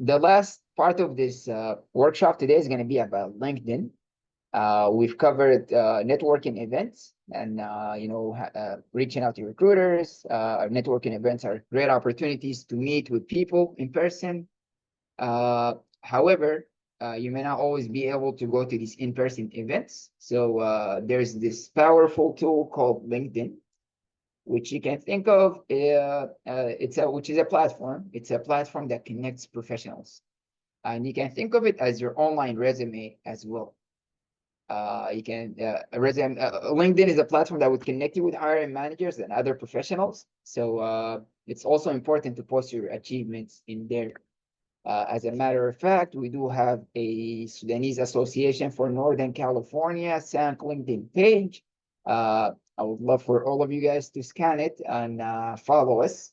The last part of this workshop today is going to be about LinkedIn. We've covered networking events and reaching out to recruiters. Our networking events are great opportunities to meet with people in person. However, you may not always be able to go to these in-person events. So there's this powerful tool called LinkedIn, which you can think of. Which is a platform. It's a platform that connects professionals, and you can think of it as your online resume as well. You can resume. LinkedIn is a platform that would connect you with hiring managers and other professionals. So it's also important to post your achievements in there. As a matter of fact, we do have a Sudanese Association for Northern California SANC LinkedIn page. I would love for all of you guys to scan it and follow us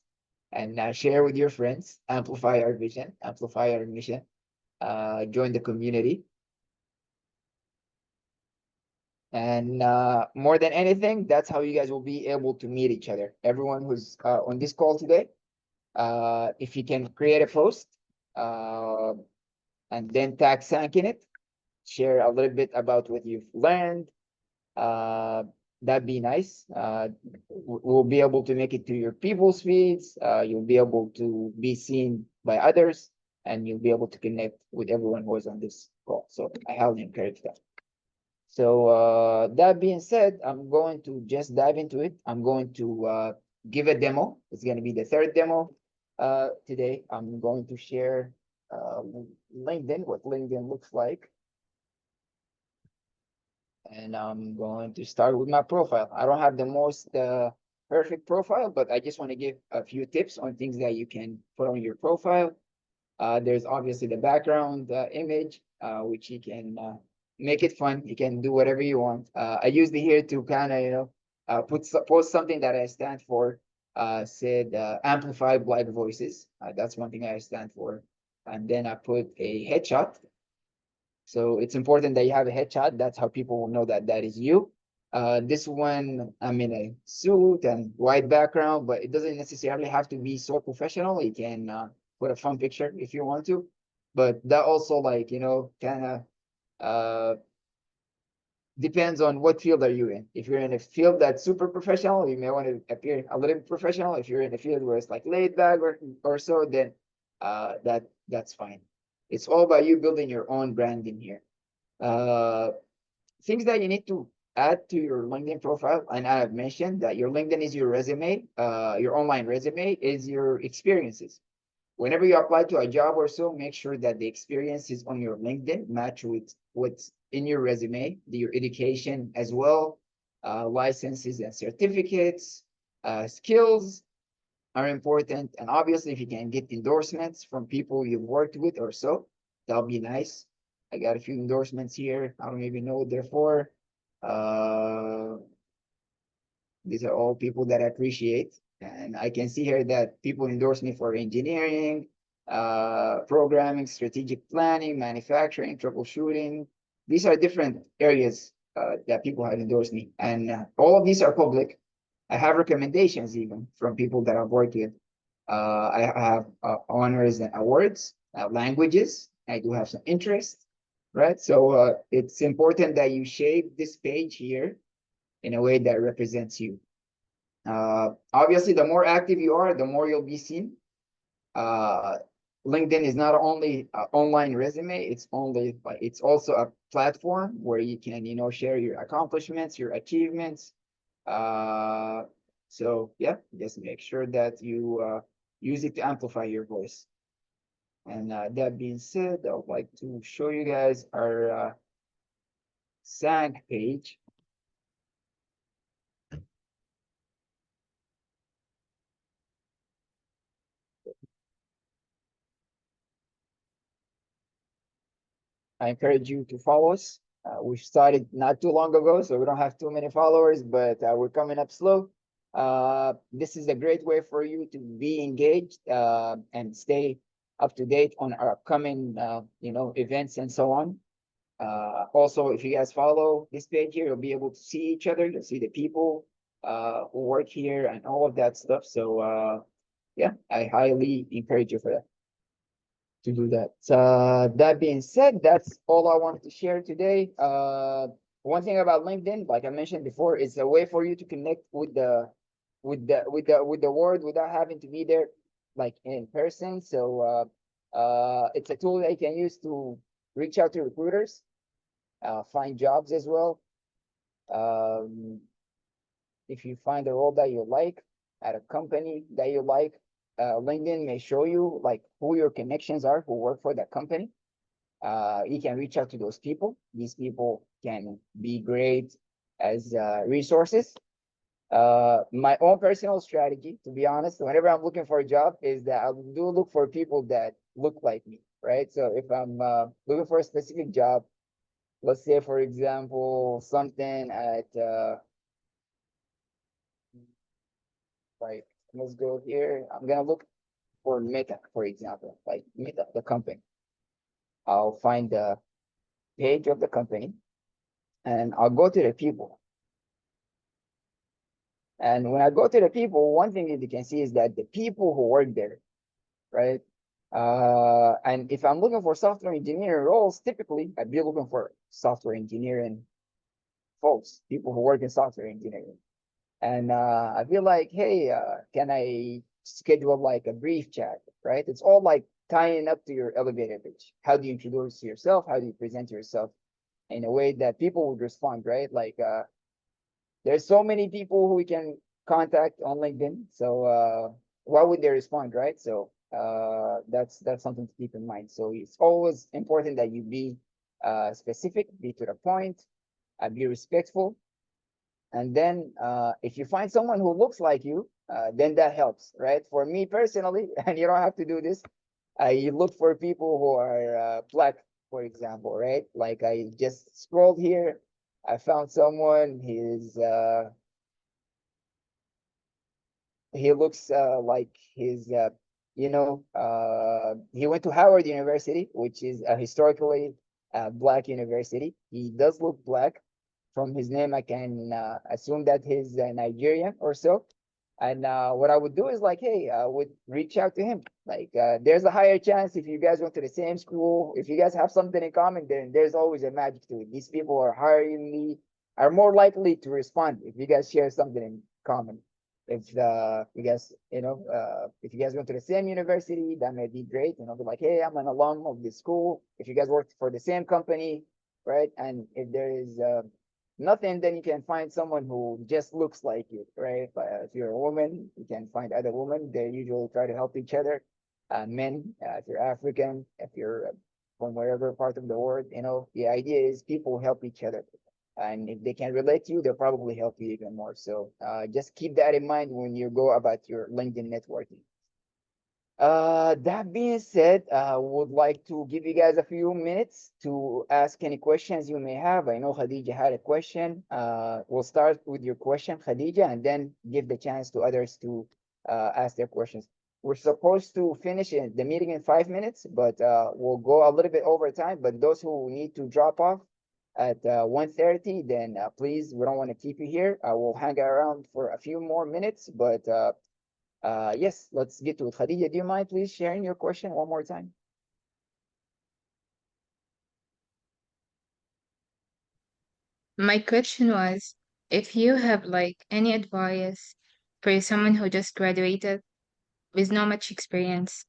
and share with your friends, amplify our vision, amplify our mission, join the community. And more than anything, that's how you guys will be able to meet each other. Everyone who's on this call today, if you can create a post and then tag SANC in it, share a little bit about what you've learned. That'd be nice. We'll be able to make it to your people's feeds. You'll be able to be seen by others, and you'll be able to connect with everyone who is on this call. So I highly encourage that. So that being said, I'm going to just dive into it. I'm going to give a demo. It's going to be the third demo today. I'm going to share LinkedIn, what LinkedIn looks like. And I'm going to start with my profile. I don't have the most perfect profile, but I just want to give a few tips on things that you can put on your profile. There's obviously the background image, which you can make it fun. You can do whatever you want. I used it here to kind of post something that I stand for. Said amplify Black voices. That's one thing I stand for. And then I put a headshot. So it's important that you have a headshot. That's how people will know that that is you. This one, I'm in a suit and white background, but it doesn't necessarily have to be so professional. You can put a fun picture if you want to. But that also, like, kind of depends on what field are you in. If you're in a field that's super professional, you may want to appear a little professional. If you're in a field where it's like laid back or so, then that's fine. It's all about you building your own brand in here. Things that you need to add to your LinkedIn profile, and I have mentioned that your LinkedIn is your resume, your online resume is your experiences. Whenever you apply to a job or so, make sure that the experiences on your LinkedIn match with what's in your resume, your education as well, licenses and certificates, skills are important. And obviously, if you can get endorsements from people you've worked with or so, that'll be nice. I got a few endorsements here. I don't even know what they're for. These are all people that I appreciate. And I can see here that people endorse me for engineering, programming, strategic planning, manufacturing, troubleshooting. These are different areas that people have endorsed me. And all of these are public. I have recommendations even from people that I've worked with. I have honors and awards, languages. I do have some interest, right? So it's important that you shape this page here in a way that represents you. Obviously, the more active you are, the more you'll be seen. LinkedIn is not only an online resume, it's also a platform where you can, share your accomplishments, your achievements. So yeah, just make sure that you use it to amplify your voice. And that being said, I would like to show you guys our SANC page. I encourage you to follow us. We started not too long ago, so we don't have too many followers, but we're coming up slow. This is a great way for you to be engaged and stay up to date on our upcoming, events and so on. Also, if you guys follow this page here, you'll be able to see each other. You'll see the people who work here and all of that stuff. So yeah, I highly encourage you for that. to do that. That being said, that's all I wanted to share today. One thing about LinkedIn, like I mentioned before, is a way for you to connect with the world without having to be there like in person. So it's a tool that you can use to reach out to recruiters, find jobs as well. Um, if you find a role that you like at a company that you like, LinkedIn may show you like who your connections are who work for that company. You can reach out to those people. These people can be great as resources. My own personal strategy, to be honest, whenever I'm looking for a job, is that I do look for people that look like me, right? So if I'm looking for a specific job, let's say, for example, something at like, let's go here. I'm gonna look for Meta, for example, like Meta, the company. I'll find the page of the company and I'll go to the people. And when I go to the people, one thing that you can see is that the people who work there, right? And if I'm looking for software engineering roles, typically I'd be looking for software engineering folks, people who work in software engineering. And I feel like, hey, can I schedule like a brief chat, right? It's all like tying up to your elevator pitch. How do you introduce yourself? How do you present yourself in a way that people would respond, right? Like there's so many people who we can contact on LinkedIn. So why would they respond, right? So that's something to keep in mind. So it's always important that you be specific, be to the point, be respectful. And then if you find someone who looks like you, then that helps, right? For me personally, and you don't have to do this, you look for people who are black, for example, right? Like I just scrolled here, I found someone, he looks like he went to Howard University, which is a historically black university. He does look black. From his name, I can assume that he's Nigerian or so. And what I would do is like, hey, I would reach out to him. Like, there's a higher chance if you guys went to the same school, if you guys have something in common, then there's always a magic to it. These people are are more likely to respond if you guys share something in common. If you guys, if you guys went to the same university, that may be great. Be like, hey, I'm an alum of this school. If you guys work for the same company, right? And if there is nothing, then you can find someone who just looks like you, right? But if you're a woman, you can find other women. They usually try to help each other. Men, if you're African, if you're from wherever part of the world, the idea is people help each other. And if they can relate to you, they'll probably help you even more. So just keep that in mind when you go about your LinkedIn networking. That being said, I would like to give you guys a few minutes to ask any questions you may have. I know Khadija had a question. We'll start with your question, Khadija, and then give the chance to others to ask their questions. We're supposed to finish the meeting in 5 minutes, but we'll go a little bit over time. But those who need to drop off at 1:30, then please, we don't want to keep you here. I will hang around for a few more minutes, but yes, let's get to it. Khadija, do you mind please sharing your question one more time? My question was if you have like any advice for someone who just graduated with not much experience.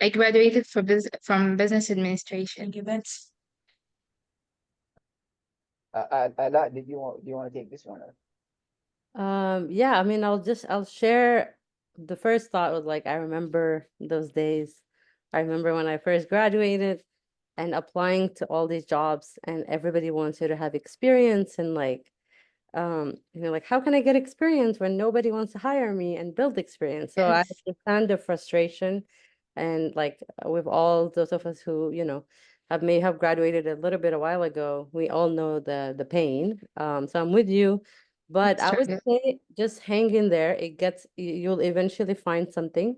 I graduated from business administration. Ala, do you want to take this one? Yeah, I mean, I'll share. The first thought was like, I remember those days. I remember when I first graduated and applying to all these jobs, and everybody wants you to have experience and like, like, how can I get experience when nobody wants to hire me and build experience? So I Yes. understand the frustration, and like with all those of us who, may have graduated a little bit a while ago, we all know the pain. So I'm with you, but I would Struggle. say just hang in there. You'll eventually find something,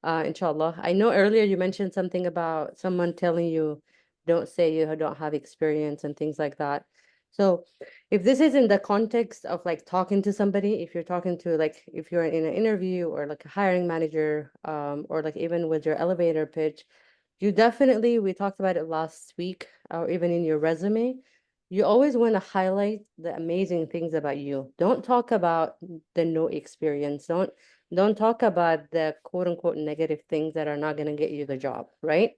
inshallah. I know earlier you mentioned something about someone telling you, don't say you don't have experience and things like that. So if this is in the context of like talking to somebody, if you're talking to like, if you're in an interview or like a hiring manager, or like even with your elevator pitch, you definitely, we talked about it last week, or even in your resume, you always want to highlight the amazing things about you. Don't talk about the no experience. Don't talk about the quote unquote negative things that are not going to get you the job, right?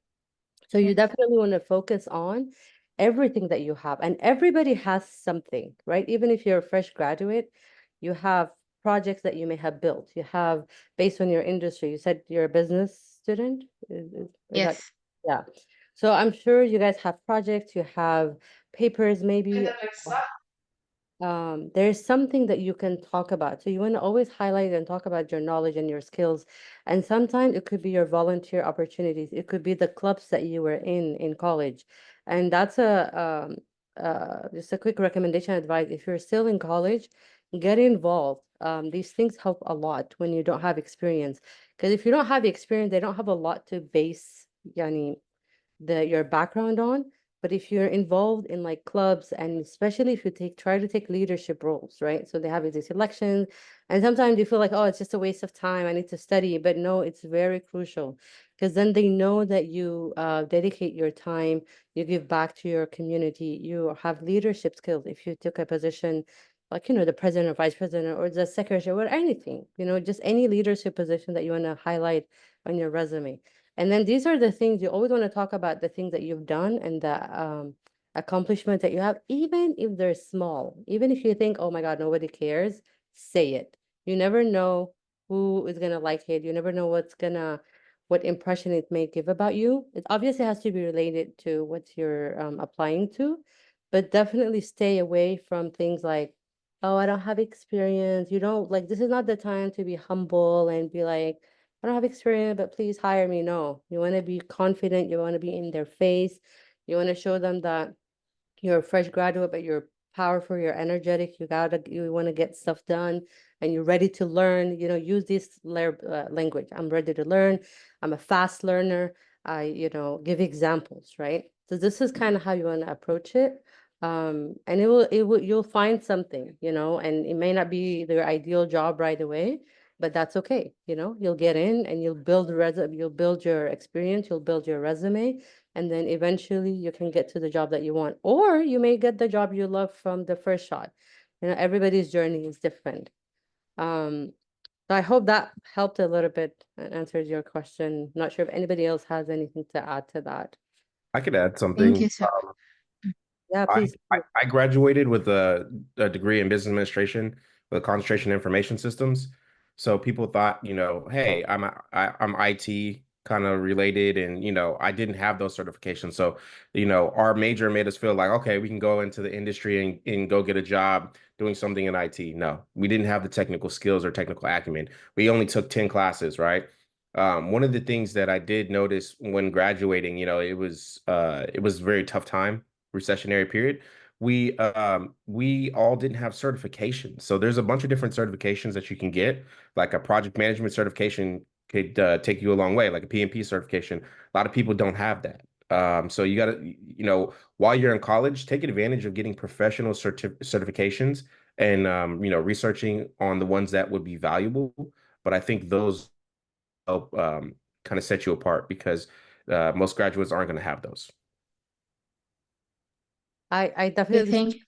So you Yes. definitely want to focus on everything that you have. And everybody has something, right? Even if you're a fresh graduate, you have projects that you may have built. You have, based on your industry, you said you're a business student. Is that, Yes. yeah. So I'm sure you guys have projects, you have papers, maybe. There's something that you can talk about. So you want to always highlight and talk about your knowledge and your skills. And sometimes it could be your volunteer opportunities. It could be the clubs that you were in college. And that's just a quick recommendation advice. If you're still in college, get involved. These things help a lot when you don't have experience. Because if you don't have experience, they don't have a lot to base yani, your background on. But if you're involved in like clubs, and especially if you try to take leadership roles, right? So they have these elections, and sometimes you feel like, oh, it's just a waste of time, I need to study. But no, it's very crucial, because then they know that you dedicate your time, you give back to your community, you have leadership skills. If you took a position like, the president or vice president or the secretary or anything, just any leadership position that you want to highlight on your resume. And then these are the things you always want to talk about, the things that you've done and the accomplishments that you have, even if they're small. Even if you think, oh my God, nobody cares, say it. You never know who is gonna like it. You never know what impression it may give about you. It obviously has to be related to what you're applying to, but definitely stay away from things like, oh, I don't have experience. You don't like, this is not the time to be humble and be like, I don't have experience, but please hire me. No, you want to be confident. You want to be in their face. You want to show them that you're a fresh graduate, but you're powerful, you're energetic, you want to get stuff done, and you're ready to learn. Use this language. I'm ready to learn. I'm a fast learner. I, give examples, right? So this is kind of how you want to approach it. And you'll find something, and it may not be their ideal job right away, but that's okay. You'll get in and you'll build your experience, you'll build your resume, and then eventually you can get to the job that you want, or you may get the job you love from the first shot. Everybody's journey is different. So I hope that helped a little bit and answered your question. Not sure if anybody else has anything to add to that. I could add Thank something. you so Yeah, I, please. I graduated with a degree in business administration with a concentration in information systems. So people thought, hey, I'm IT kind of related, and I didn't have those certifications. So, our major made us feel like, okay, we can go into the industry and go get a job doing something in IT. No, we didn't have the technical skills or technical acumen. We only took 10 classes, right? One of the things that I did notice when graduating, it was a very tough time, recessionary period. We all didn't have certifications. So there's a bunch of different certifications that you can get. Like a project management certification could take you a long way, like a PMP certification. A lot of people don't have that. So you got to, while you're in college, take advantage of getting professional certifications and, researching on the ones that would be valuable. But I think those help kind of set you apart, because most graduates aren't going to have those. I much. definitely Thank you.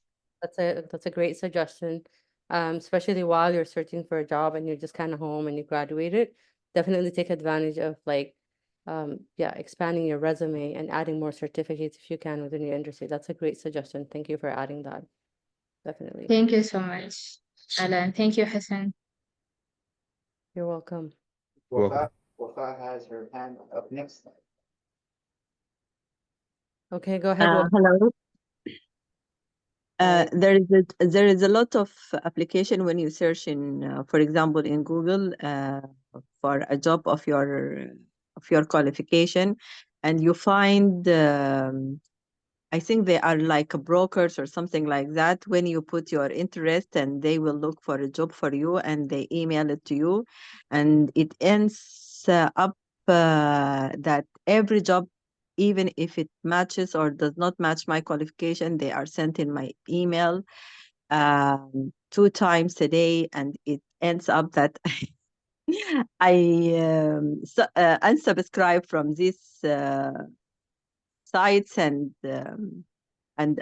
that's a great suggestion. Especially while you're searching for a job and you're just kind of home and you graduated, definitely take advantage of like expanding your resume and adding more certificates if you can within your industry. That's a great suggestion. Thank you for adding that. Definitely. Thank you so much, Alan. Thank you, Hassan. You're welcome. Welcome. Wafa has her hand up next. Okay, go ahead. Hello. Hi. There is a lot of application when you search in, for example, in Google for a job of your qualification, and you find I think they are like brokers or something like that. When you put your interest, and they will look for a job for you, and they email it to you, and it ends up that every job even if it matches or does not match my qualification, they are sent in my email 2 times a day, and it ends up that I unsubscribe from these sites, and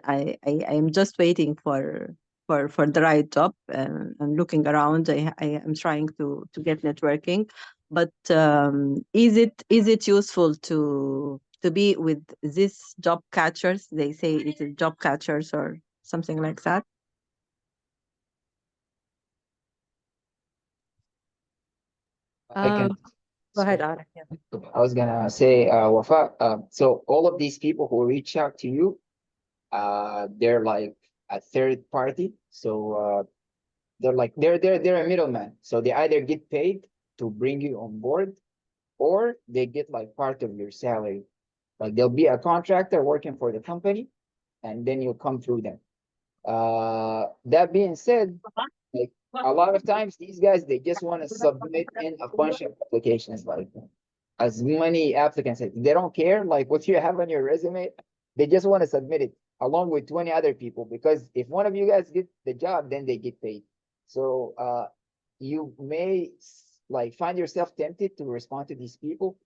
I am just waiting for the right job. I'm looking around. I am trying to get networking, but is it useful to be with these job catchers? They say it is job catchers or something like that. I can. Go ahead, Sorry. Arif. Yeah. I was gonna say, Wafa, so all of these people who reach out to you, they're like a third party. So they're like they're a middleman. So they either get paid to bring you on board, or they get like part of your salary. Like they'll be a contractor working for the company, and then you'll come through them. That being said, like a lot of times these guys they just want to submit in a bunch of applications, like as many applicants. They don't care like what you have on your resume. They just want to submit it along with 20 other people, because if one of you guys get the job, then they get paid. So you may like find yourself tempted to respond to these people,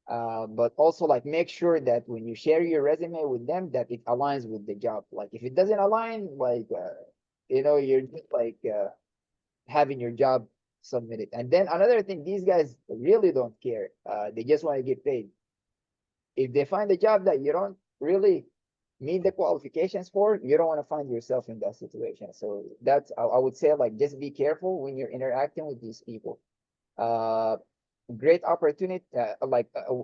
but also like make sure that when you share your resume with them, that it aligns with the job. Like if it doesn't align, like you're just like having your job submitted. And then another thing, these guys really don't care. They just want to get paid. If they find a job that you don't really meet the qualifications for, you don't want to find yourself in that situation. So that's, I would say, like, just be careful when you're interacting with these people. Great opportunity,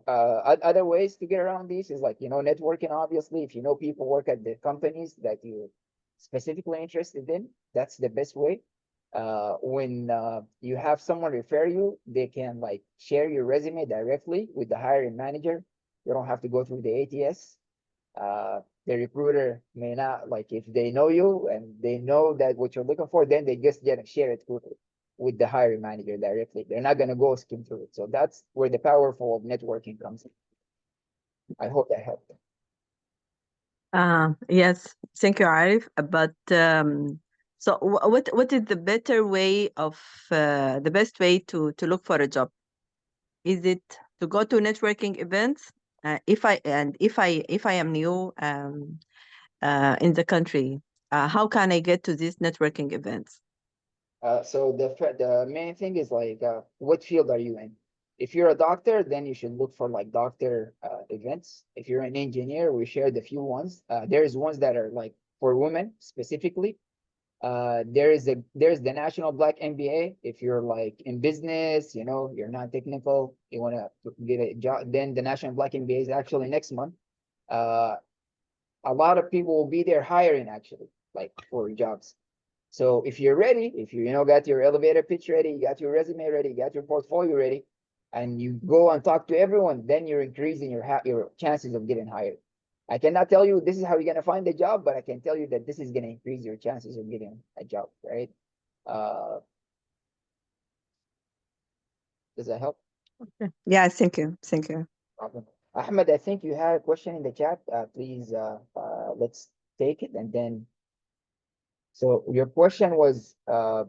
other ways to get around these is like, networking, obviously. If you know people work at the companies that you're specifically interested in, that's the best way. When you have someone refer you, they can like share your resume directly with the hiring manager. You don't have to go through the ATS. The recruiter may not, like, if they know you and they know that what you're looking for, then they just get share it with the hiring manager directly. They're not gonna go skim through it. So that's where the powerful networking comes in. I hope that helped. Yes, thank you, Arif. But so what is the better way of the best way to look for a job? Is it to go to networking events? If I am new in the country, how can I get to these networking events? So the main thing is like, what field are you in? If you're a doctor, then you should look for like doctor events. If you're an engineer, we shared a few ones. There's ones that are like for women specifically. There's the National Black MBA. If you're like in business, you're not technical, you want to get a job, then the National Black MBA is actually next month. A lot of people will be there hiring actually, like for jobs. So if you're ready, if you got your elevator pitch ready, you got your resume ready, you got your portfolio ready, and you go and talk to everyone, then you're increasing your chances of getting hired. I cannot tell you this is how you're gonna find a job, but I can tell you that this is gonna increase your chances of getting a job, right? Does that help? Yeah, thank you. Thank you. Problem. Ahmed, I think you had a question in the chat. Please, let's take it, and then. So your question was, I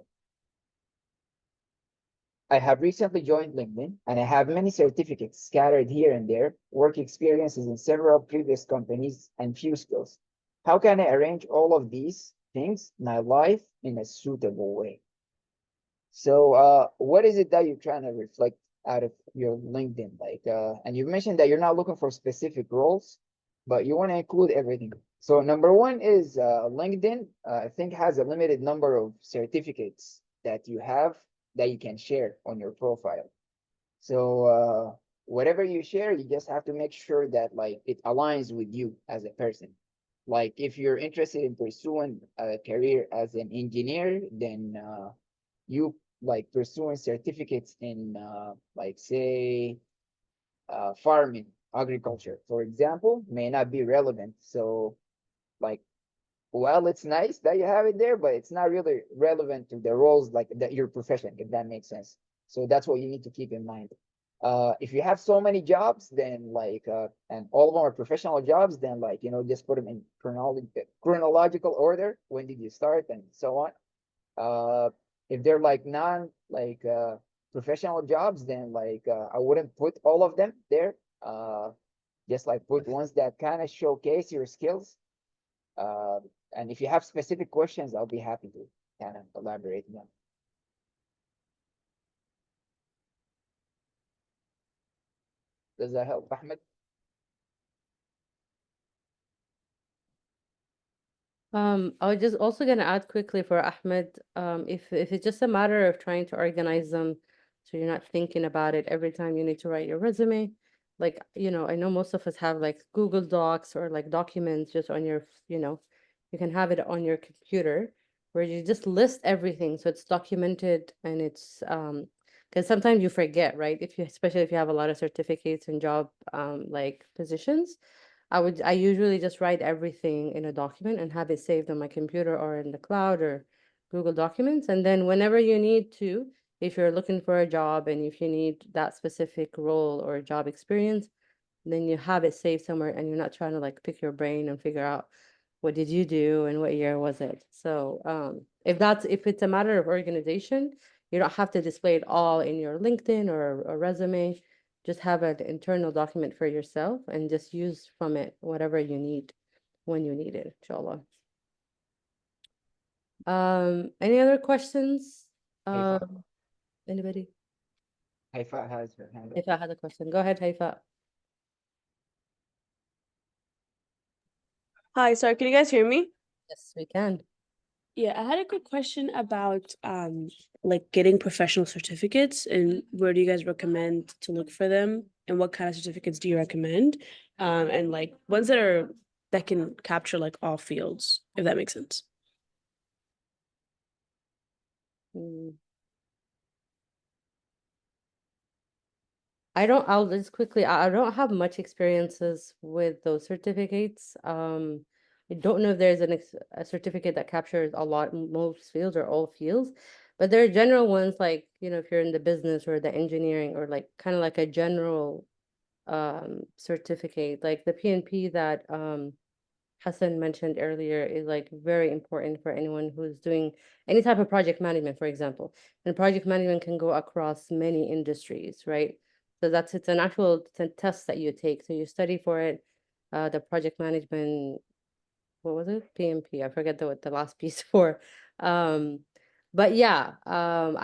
have recently joined LinkedIn and I have many certificates scattered here and there, work experiences in several previous companies, and few skills. How can I arrange all of these things in my life in a suitable way? So what is it that you're trying to reflect out of your LinkedIn? Like, and you mentioned that you're not looking for specific roles, but you want to include everything. So number one is LinkedIn, I think, has a limited number of certificates that you have that you can share on your profile. So whatever you share, you just have to make sure that like it aligns with you as a person. Like if you're interested in pursuing a career as an engineer, then you like pursuing certificates in like say farming, agriculture, for example, may not be relevant. So like, well, it's nice that you have it there, but it's not really relevant to the roles like that your profession, if that makes sense. So that's what you need to keep in mind. If you have so many jobs, then like, and all of them are professional jobs, then like, just put them in chronological order. When did you start and so on. If they're like professional jobs, then like, I wouldn't put all of them there. Just like put ones that kind of showcase your skills. And if you have specific questions, I'll be happy to kind of elaborate on them. Does that help, Ahmed? I was just also gonna add quickly for Ahmed, if it's just a matter of trying to organize them, so you're not thinking about it every time you need to write your resume. Like, I know most of us have like Google Docs or like documents just on your, you can have it on your computer where you just list everything so it's documented and it's because sometimes you forget, right? Especially if you have a lot of certificates and job like positions. I usually just write everything in a document and have it saved on my computer or in the cloud or Google Documents. And then whenever you need to, if you're looking for a job and if you need that specific role or job experience, then you have it saved somewhere and you're not trying to like pick your brain and figure out what did you do and what year was it. So if it's a matter of organization, you don't have to display it all in your LinkedIn or a resume. Just have an internal document for yourself and just use from it whatever you need when you need it, inshallah. Any other questions? Haifa. Anybody? Haifa has her hand up. Haifa had a question. Go ahead, Haifa. Hi, sorry, can you guys hear me? Yes, we can. Yeah, I had a quick question about like getting professional certificates and where do you guys recommend to look for them and what kind of certificates do you recommend? And like ones that can capture like all fields, if that makes sense. I'll just quickly, I don't have much experiences with those certificates. I don't know if there's a certificate that captures most fields or all fields, but there are general ones like, if you're in the business or the engineering or like kind of like a general certificate, like the PNP that Hassan mentioned earlier is like very important for anyone who's doing any type of project management, for example. And project management can go across many industries, right? So it's an actual test that you take. So you study for it, the project management, what was it? PMP. I forget what the last piece for. But yeah, I'll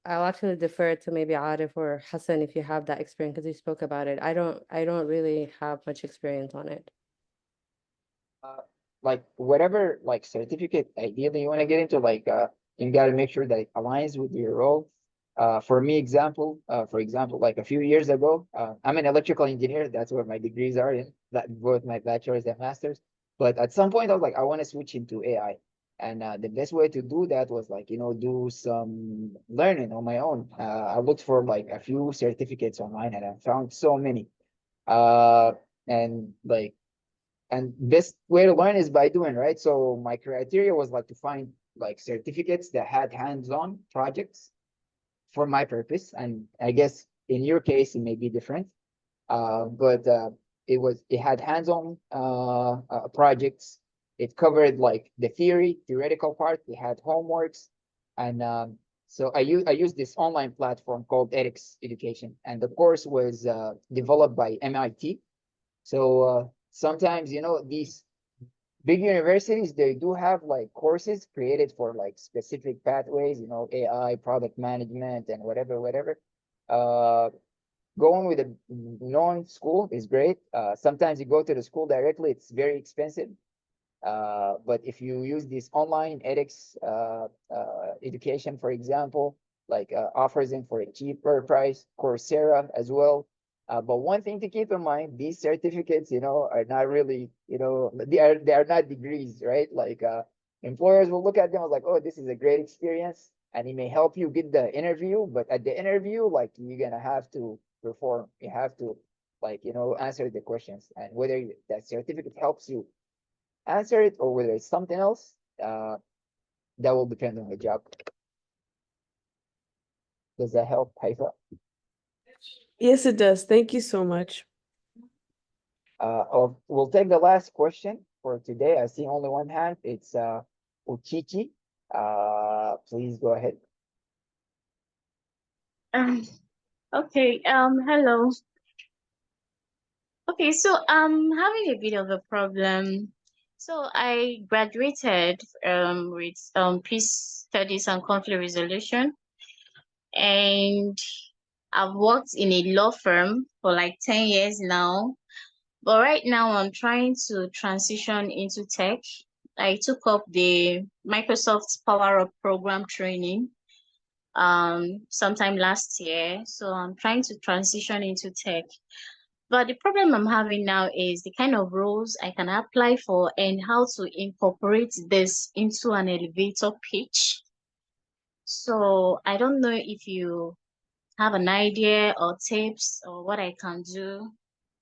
actually defer to maybe Arif or Hassan if you have that experience because you spoke about it. I don't really have much experience on it. Like whatever like certificate ideally you want to get into, like you got to make sure that it aligns with your role. For example, like a few years ago, I'm an electrical engineer. That's where my degrees are in, that both my bachelor's and master's. But at some point, I was like, I want to switch into AI, and the best way to do that was like do some learning on my own. I looked for like a few certificates online, and I found so many. And like and best way to learn is by doing, right? So my criteria was like to find like certificates that had hands-on projects for my purpose. And I guess in your case it may be different. But it had hands-on projects. It covered like the theoretical part. It had homeworks, and so I used this online platform called edX Education, and the course was developed by MIT. So sometimes these big universities, they do have like courses created for like specific pathways, AI, product management, and whatever. Uh, Going with a known school is great. Sometimes you go to the school directly, it's very expensive. But if you use this online edX education, for example, like offers them for a cheaper price, Coursera as well. But one thing to keep in mind, these certificates, are not really, they are not degrees, right? Like employers will look at them as like, oh, this is a great experience, and it may help you get the interview. But at the interview, like you're gonna have to perform. You have to like answer the questions, and whether that certificate helps you answer it or whether it's something else, that will depend on the job. Does that help, Haifa? Yes, it does. Thank you so much. We'll take the last question for today. I see only one hand. It's Uchichi. Please go ahead. Okay, hello. Okay, so I'm having a bit of a problem. So I graduated with peace studies and conflict resolution, and I've worked in a law firm for like 10 years now. But right now I'm trying to transition into tech. I took up the Microsoft Power Up program training sometime last year. So I'm trying to transition into tech. But the problem I'm having now is the kind of roles I can apply for and how to incorporate this into an elevator pitch. So I don't know if you have an idea or tips or what I can do.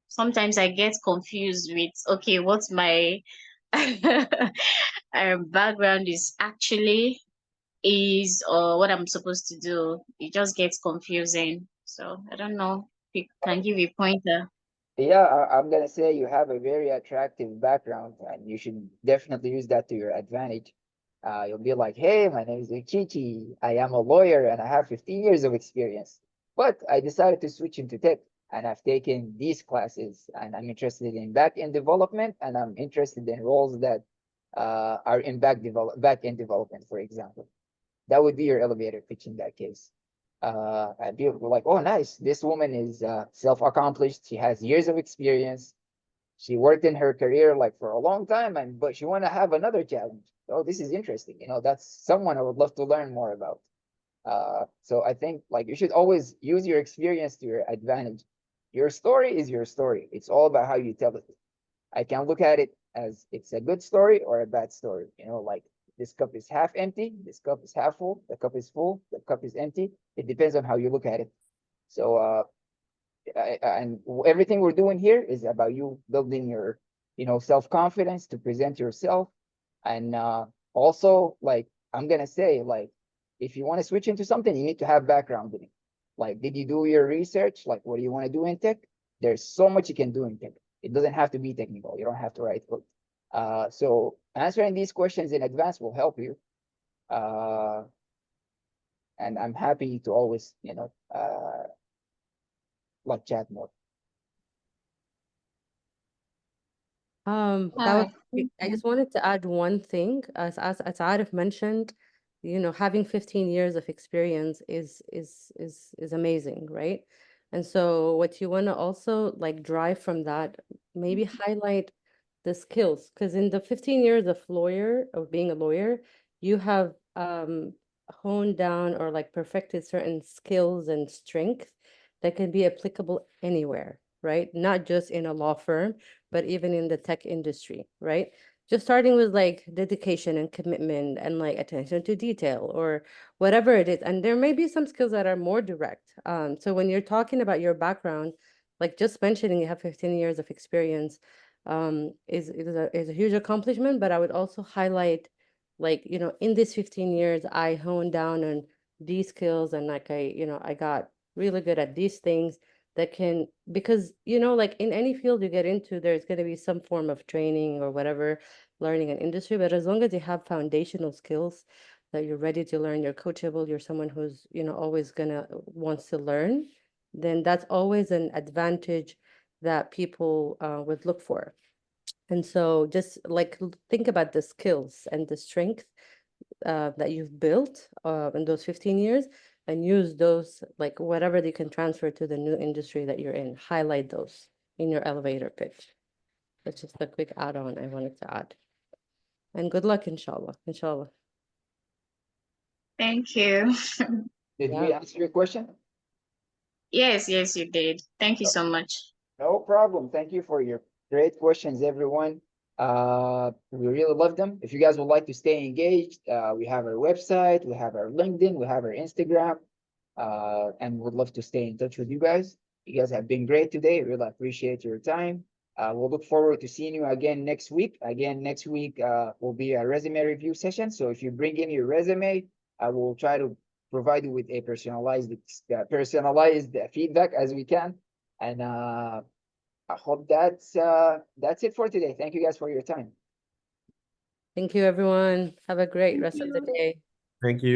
Sometimes I get confused with, okay, what's my background is or what I'm supposed to do. It just gets confusing. So I don't know if you can give a pointer. Yeah, I'm gonna say you have a very attractive background, and you should definitely use that to your advantage. You'll be like, "Hey, my name is Uchichi. I am a lawyer, and I have 15 years of experience. But I decided to switch into tech, and I've taken these classes, and I'm interested in back-end development, and I'm interested in roles that are in back-end development, for example." That would be your elevator pitch in that case. And people were like, "Oh, nice. This woman is self-accomplished. She has years of experience. She worked in her career like for a long time, and but she want to have another challenge. Oh, this is interesting. That's someone I would love to learn more about." So I think like you should always use your experience to your advantage. Your story is your story. It's all about how you tell it. I can look at it as it's a good story or a bad story. Like this cup is half empty, this cup is half full, the cup is full, the cup is empty. It depends on how you look at it. So, and everything we're doing here is about you building your, self-confidence to present yourself. And also, like, I'm gonna say, like, if you want to switch into something, you need to have background in it. Like, did you do your research? Like, what do you want to do in tech? There's so much you can do in tech. It doesn't have to be technical. You don't have to write code. So answering these questions in advance will help you. And I'm happy to always, like chat more. That was Alright, great. thank I you. just wanted to add one thing. As Arif mentioned, having 15 years of experience is amazing, right? And so what you want to also like drive from that, maybe highlight the skills, because in the 15 years of being a lawyer, you have honed down or like perfected certain skills and strengths that can be applicable anywhere, right? Not just in a law firm, but even in the tech industry, right? Just starting with like dedication and commitment and like attention to detail or whatever it is. And there may be some skills that are more direct. So when you're talking about your background, like just mentioning you have 15 years of experience, is a huge accomplishment. But I would also highlight, like, in these 15 years, I honed down on these skills and like I got really good at these things that can, because like in any field you get into, there's going to be some form of training or whatever, learning an industry. But as long as you have foundational skills that you're ready to learn, you're coachable, you're someone who's always gonna wants to learn, then that's always an advantage that people would look for. And so just like think about the skills and the strength that you've built in those 15 years, and use those, like whatever you can transfer to the new industry that you're in, highlight those in your elevator pitch. That's just a quick add-on I wanted to add. And good luck, inshallah. Inshallah. Thank you. Did we Yeah. answer your question? Yes, you did. Thank you so much. No problem. Thank you for your great questions, everyone. We really love them. If you guys would like to stay engaged, we have our website, we have our LinkedIn, we have our Instagram, and would love to stay in touch with you guys. You guys have been great today. Really appreciate your time. We'll look forward to seeing you again next week. Again, next week will be a resume review session. So if you bring in your resume, I will try to provide you with a personalized feedback as we can. And I hope that's it for today. Thank you guys for your time. Thank you, everyone. Have a great rest of the day. Thank you.